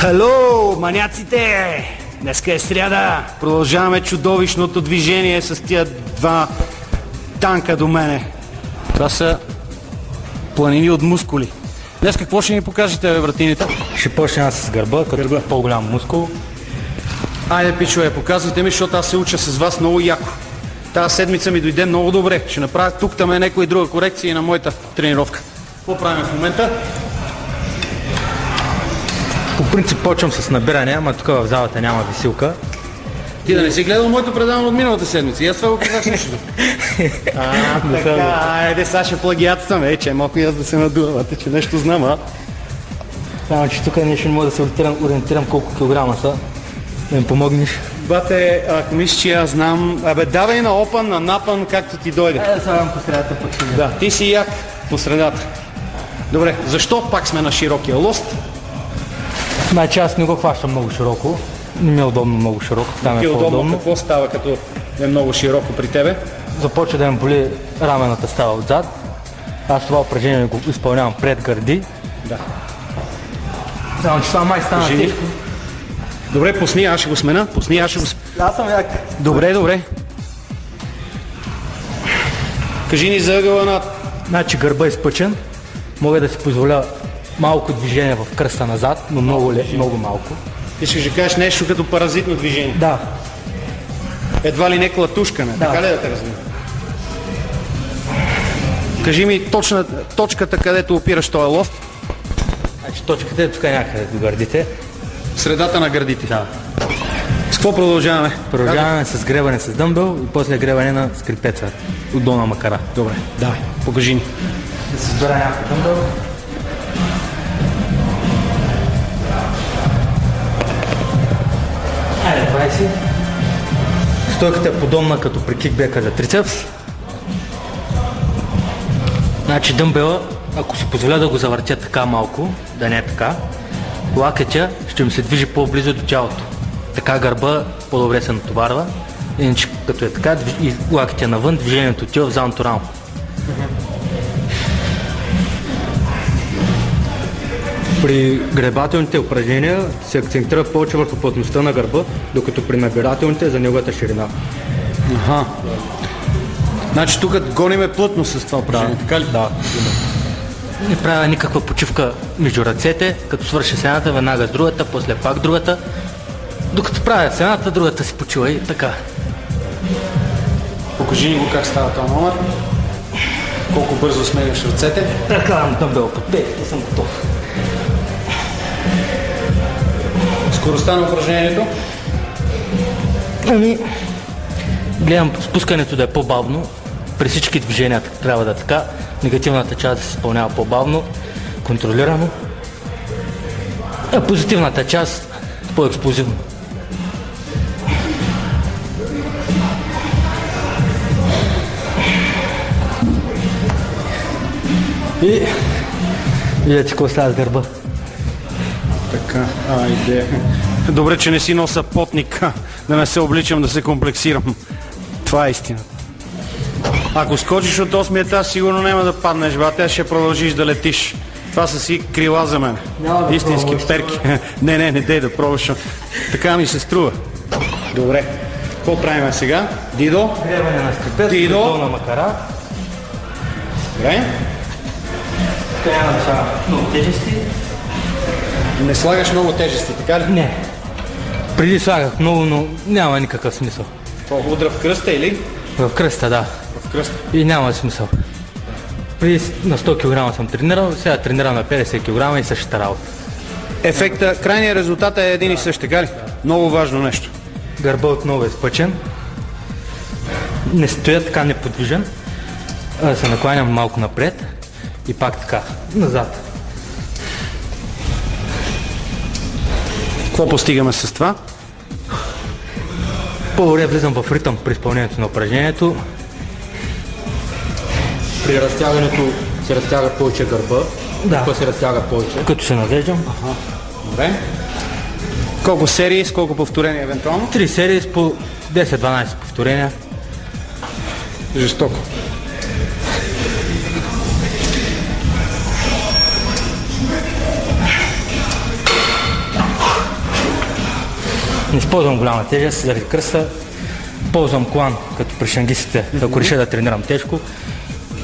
Хало, маняците! Днеска е сряда. Продължаваме чудовищното движение с тия два танка до мене. Това са планини от мускули. Днес какво ще ни покажете, бе, братините? Ще почнем с гърба, като по-голям мускул. Айде, пичове, показвайте ми, защото аз се уча с вас много яко. Тази седмица ми дойде много добре. Ще направя тук-там някоя друга корекция и на моята тренировка. Какво правим в момента? По принцип почвам с набиране, ама тук в залата няма висилка. Ти да не си гледал моето предаване от миналата седмица. И аз това го казах същото. Така, айде, сега ще плагиатствам. Че малко и аз да се надувате, че нещо знам, а? Само, че тук нещо не мога да се ориентирам колко килограма са. Да ми помогнеш. Бате, ако мислиш, че аз знам... Абе, давай на опън, на напън, както ти дойде. Да слагам по средата пък си. Да, ти си як по средата. Добре, защо пак сме на широкия лост? Значи аз не го хващам много широко. Не ми е удобно много широко, там е по-удобно. Какво става, като е много широко при тебе? Започва да ме боли рамената става отзад. Аз това упражнение го изпълнявам пред гърди. Да. Само че това май стана тежко. Добре, пусни, аз ще го смена. Пусни, аз ще го... Аз съм як. Добре, добре. Кажи ни за ъгъла на... Значи гърба е изпъчен. Мога да си позволя малко движение в кръста назад, но много малко. Ти ще кажеш нещо като паразитно движение. Да. Едва ли не клатушкане, да. Така ли да те разбира? Кажи ми точката, където опираш този лост. Значи точката е тук някъде до гърдите. Средата на гърдите? Да. С какво продължаваме? Продължаваме с гребане с дъмбел и после гребане на скрипеца от долна макара. Добре, давай, покажи ни. Да се сбера някакъв дъмбел. Айде, 20. Стойката е подобна като при кикбека за трицепс. Значи дъмбела, ако си позволя да го завъртя така малко, да не е така, лакътя ще ми се движи по-близо до тялото. Така гърба по-добре се натоварва. Иначе като е така и лакътя навън, движението отива в задното рамо. При гребателните упражнения се акцентира повече върху плътността на гърба, докато при набирателните за неговата ширина. Аха. Значи тук гониме плътно с това упражнение, така ли? Да. Не правя никаква почивка между ръцете, като свърша с едната, веднага с другата, после пак другата. Докато правя с едната, другата си почива и така. Покажи ни го как става този номер. Колко бързо сменяш ръцете. Така, дъмбел под петите, съм готов. Скоростта на упражнението? Ами, гледам спускането да е по-бавно. При всички движения трябва да е така. Негативната част да се изпълнява по-бавно, контролирано. А позитивната част по-експлозивно. И видите какво става с гърба. Така, айде. Добре, че не си носа потник, да не се обличам, да се комплексирам. Това е истината. Ако скочиш от 8 етаж, сигурно няма да паднеш, бате, ще продължиш да летиш. Това са си крила за мен. Истински перки. Не дей да пробваш. Така ми се струва. Добре. Какво правим сега? Дидо? Гребане на скрипец, долна макара. Добре. Тук няма да слагам много тежести. Не слагаш много тежести, така ли? Не. Преди слагах много, но няма никакъв смисъл. Това удра в кръста или? В кръста, да. В кръста. И няма смисъл. Преди на 100 кг съм тренирал, сега тренирам на 50 кг и същата работа. Ефекта, крайният резултат е един и същ, така ли? Много важно нещо. Гърба отново е изпъчен. Не стоя така неподвижен. Да се накланям малко напред и пак така, назад. Какво постигаме с това? По-добре влизам в ритъм при изпълнението на упражнението. При разтягането се разтяга повече гърба. Да. Тук се разтяга повече. Като се навеждам. Ага. Добре. Колко серии, с колко повторения евентуално? 3 серии с по 10-12 повторения. Жестоко. Не използвам голяма тежест заради кръста. Ползвам колан, като при шангистите, ако реша да тренирам тежко.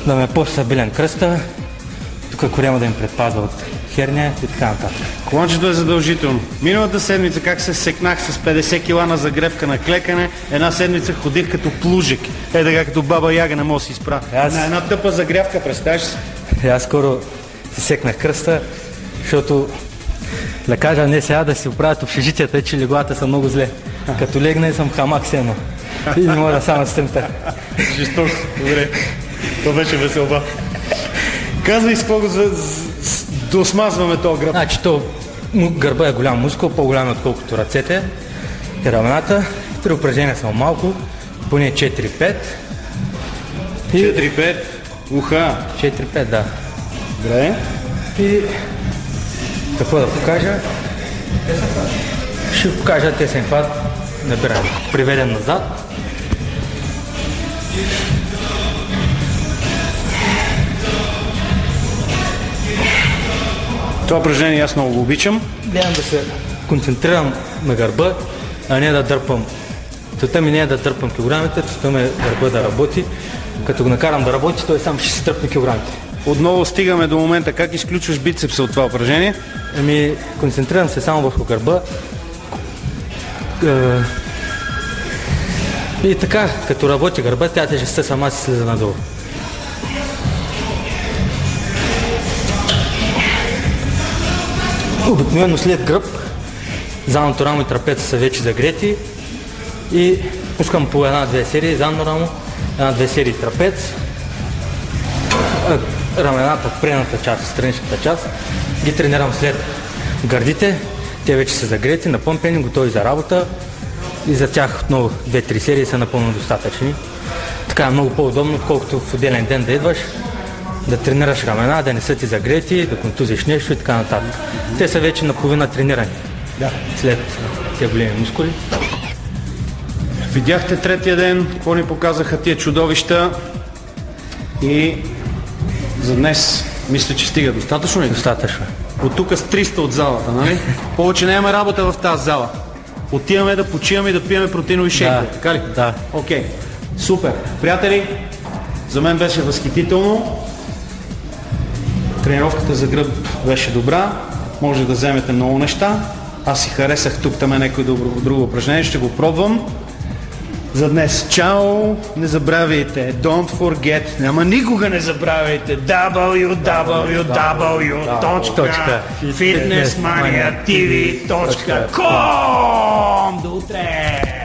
Да ме е по-стабилен кръста. Тук корема да им предпазва от херния и така нататък. Коланчето е задължително. Миналата седмица как се секнах с 50 кила на загревка на клекане, една седмица ходих като плужик. Така като баба Яга не мога да си изправя. На една тъпа загрявка, представяш си? Аз скоро си секнах кръста, защото да кажа не сега да си оправят общежитията, че леглата са много зле. Като легна и съм хамак сено. И не мога да сам стъмта. Жестоко, добре. То беше веселба. Казвай с какво досмазваме този гръб. Значи гърба е голям мускул, по-голям отколкото ръцете и рамената. 3 упражнения са малко, поне 4-5. 4-5? Уха! 4-5, да. Добре. И какво да покажа? Ще покажа тесен хват, набиране. Приведен назад. Това упражнение аз много го обичам. Гледам да се концентрирам на гърба, а не да дърпам. Целта ми не е да дърпам килограмите, целта ми е гърба да работи. Като го накарам да работи, той сам ще си тръпне килограмите. Отново стигаме до момента как изключваш бицепса от това упражнение. Концентрирам се само върху гърба. И така, като работи гърба, тя тежестта сама си слиза надолу. Обикновено след гръб, задното рамо и трапеца са вече загрети и пускам по 1-2 серии задно рамо, 1-2 серии трапец, рамената, предната част, страничната част, ги тренирам след гърдите, те вече са загрети, напъмпени, готови за работа и за тях отново 2-3 серии са напълно достатъчни. Така е много по-удобно, отколкото в отделен ден да идваш, да тренираш рамена, да не са ти загрети, да контузиш нещо и така нататък. Те са вече наполовина тренирани. Да. След тези големи мускули. Видяхте третия ден, какво ни показаха тия чудовища и за днес мисля, че стига достатъчно ли? Достатъчно. От тук с 300 от залата, нали? Повече нямаме работа в тази зала. Отиваме да почиваме и да пиеме протеинови шейкове, така ли? Да. Окей, супер. Приятели, за мен беше възхитително. Тренировката за гръб беше добра. Може да вземете много неща. Аз си харесах тук там някой друго упражнение. Ще го пробвам. За днес. Чао! Не забравяйте. Don't forget. Няма никога не забравяйте. www.fitnessmaniatv.com. До утре!